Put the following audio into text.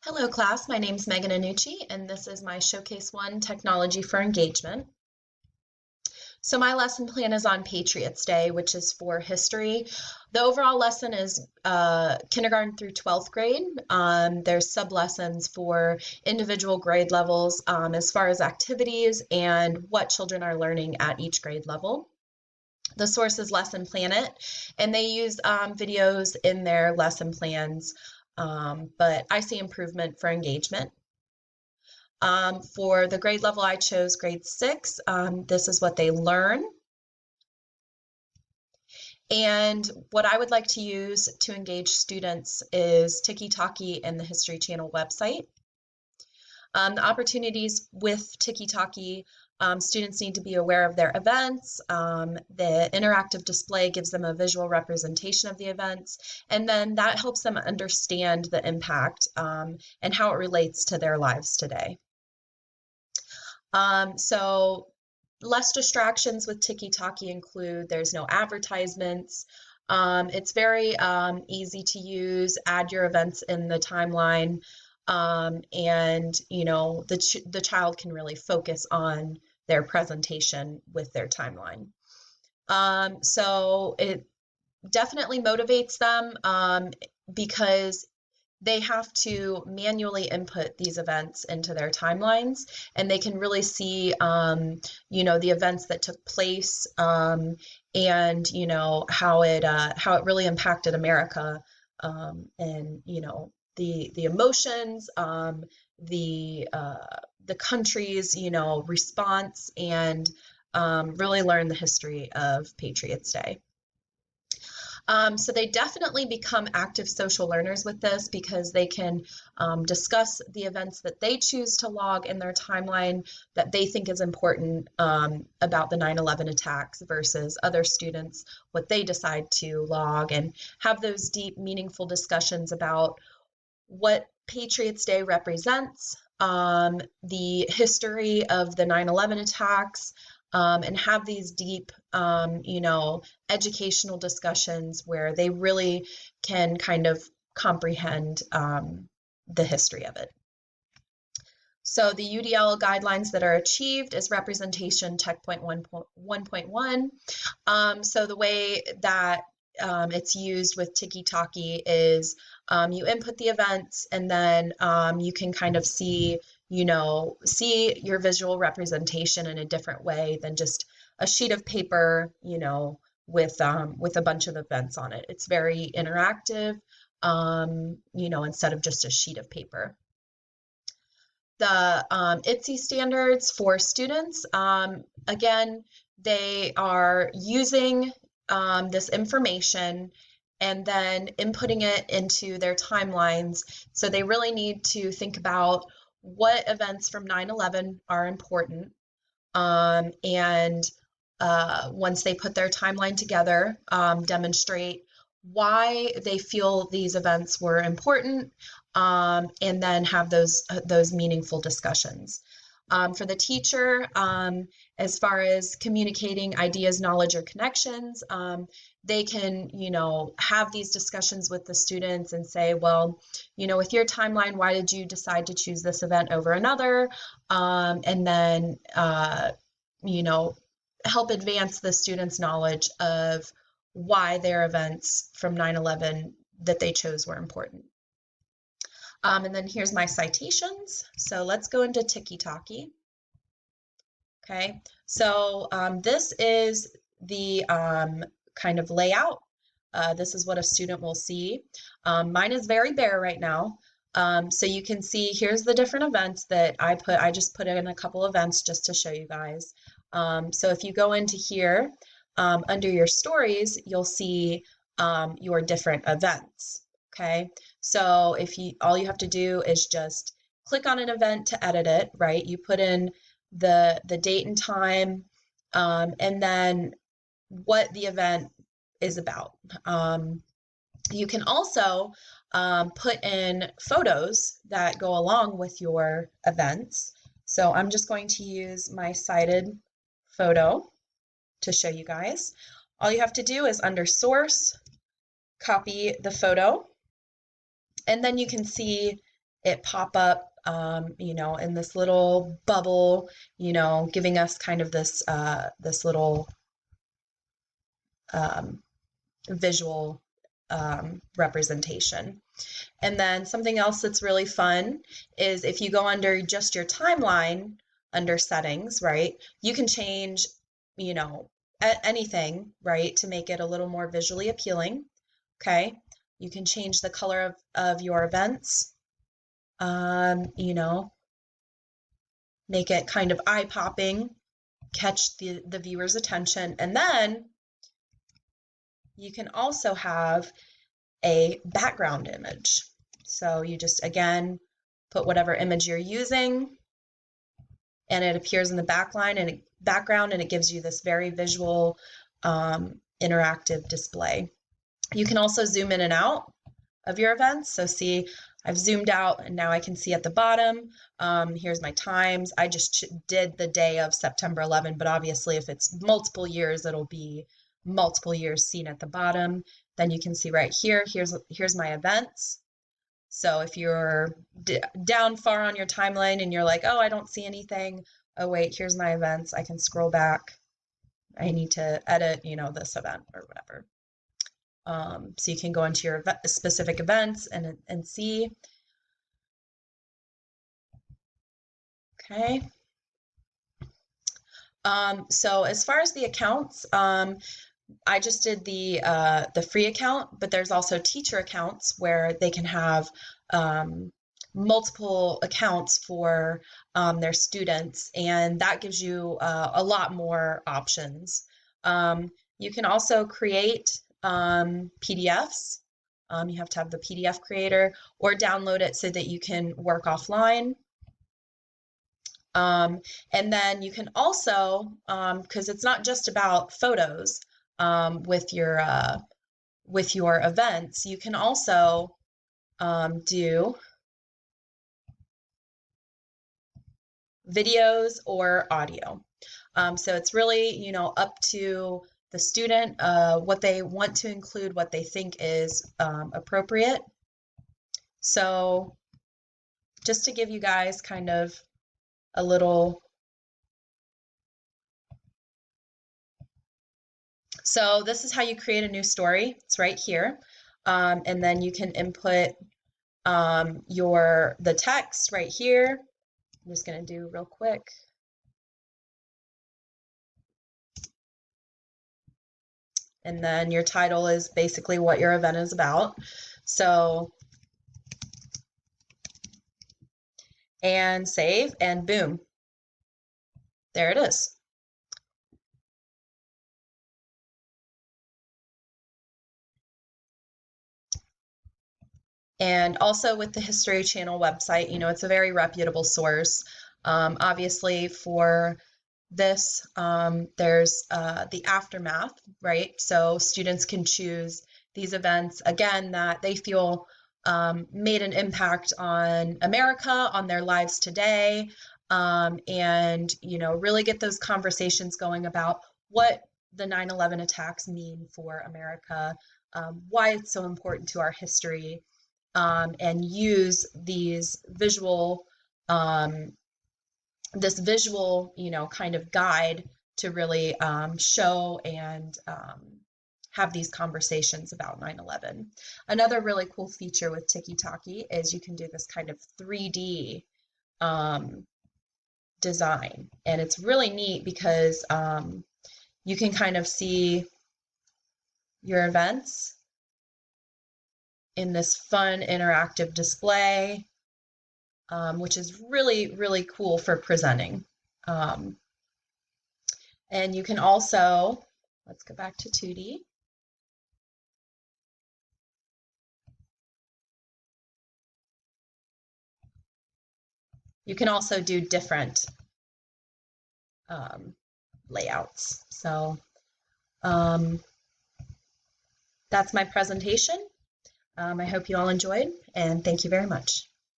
Hello class, my name is Megan Annucci and this is my Showcase 1 Technology for Engagement. So my lesson plan is on Patriots Day, which is for history. The overall lesson is kindergarten through 12th grade. There's sub-lessons for individual grade levels as far as activities and what children are learning at each grade level. The source is Lesson Planet, and they use videos in their lesson plans, but I see improvement for engagement. For the grade level, I chose grade 6. This is what they learn. And what I would like to use to engage students is Tiki-Taki and the History Channel website. The opportunities with Tiki-Taki, students need to be aware of their events. The interactive display gives them a visual representation of the events, and then that helps them understand the impact and how it relates to their lives today. So less distractions with Tiki-Taki include there's no advertisements. It's very easy to use. Add your events in the timeline, and the child can really focus on their presentation with their timeline. So it definitely motivates them because they have to manually input these events into their timelines, and they can really see, the events that took place, and how it really impacted America, and the emotions, the country's response, and really learn the history of Patriots Day. So they definitely become active social learners with this because they can discuss the events that they choose to log in their timeline that they think is important about the 9/11 attacks versus other students, what they decide to log, and have those deep, meaningful discussions about what Patriots Day represents, the history of the 9/11 attacks, and have these deep, educational discussions where they really can kind of comprehend the history of it. So the UDL guidelines that are achieved is representation tech point 1.1. So the way that it's used with Tiki-Taki is you input the events, and then you can kind of see your visual representation in a different way than just a sheet of paper, with a bunch of events on it. It's very interactive, instead of just a sheet of paper. The ITSE standards for students, again, they are using this information and then inputting it into their timelines. So they really need to think about what events from 9/11 are important. And once they put their timeline together, demonstrate why they feel these events were important, and then have those meaningful discussions. For the teacher, as far as communicating ideas, knowledge, or connections, they can, have these discussions with the students and say, well, with your timeline, why did you decide to choose this event over another? And then, help advance the students' knowledge of why their events from 9/11 that they chose were important. And then here's my citations. So let's go into Tiki-Taki. Okay, so this is the kind of layout. This is what a student will see. Mine is very bare right now. So you can see here's the different events that I just put in a couple events just to show you guys. So if you go into here, under your stories, you'll see your different events. Okay, so all you have to do is just click on an event to edit it, right? You put in the date and time, and then what the event is about. You can also put in photos that go along with your events. So I'm just going to use my cited photo to show you guys. All you have to do is under source, copy the photo, and then you can see it pop up, you know, in this little bubble, you know, giving us kind of this this little visual representation. And then something else that's really fun is if you go under just your timeline under settings, right, you can change, you know, anything, right, to make it a little more visually appealing. Okay, you can change the color of your events, you know, make it kind of eye-popping, catch the viewer's attention. And then you can also have a background image. So you just, again, put whatever image you're using, and it appears in the background, and it gives you this very visual, interactive display. You can also zoom in and out of your events. So see, I've zoomed out, and now I can see at the bottom, here's my times. I just did the day of September 11, but obviously if it's multiple years, it'll be multiple years seen at the bottom. Then you can see right here, here's my events. So if you're down far on your timeline and you're like, oh, I don't see anything. Oh, wait, here's my events. I can scroll back. I need to edit, you know, this event or whatever. So you can go into your specific events and see. Okay. So as far as the accounts, I just did the free account, but there's also teacher accounts where they can have multiple accounts for their students, and that gives you a lot more options. You can also create PDFs. You have to have the PDF creator, or download it so that you can work offline. And then you can also, because it's not just about photos with your events, you can also do videos or audio. So it's really, you know, up to the student what they want to include, what they think is appropriate. So just to give you guys kind of a little. So this is how you create a new story. It's right here. And then you can input the text right here. I'm just going to do real quick. And then your title is basically what your event is about. So, and save, and boom, there it is. And also with the History Channel website, you know, it's a very reputable source. Obviously for this, there's the aftermath, right? So students can choose these events, again, that they feel made an impact on America, on their lives today, and, you know, really get those conversations going about what the 9/11 attacks mean for America, why it's so important to our history, and use these visual, you know, kind of guide to really show and have these conversations about 9/11. Another really cool feature with Tiki-Taki is you can do this kind of 3D design, and it's really neat because you can kind of see your events in this fun interactive display, which is really, really cool for presenting. And you can also, let's go back to 2D. You can also do different layouts. So that's my presentation. I hope you all enjoyed, and thank you very much.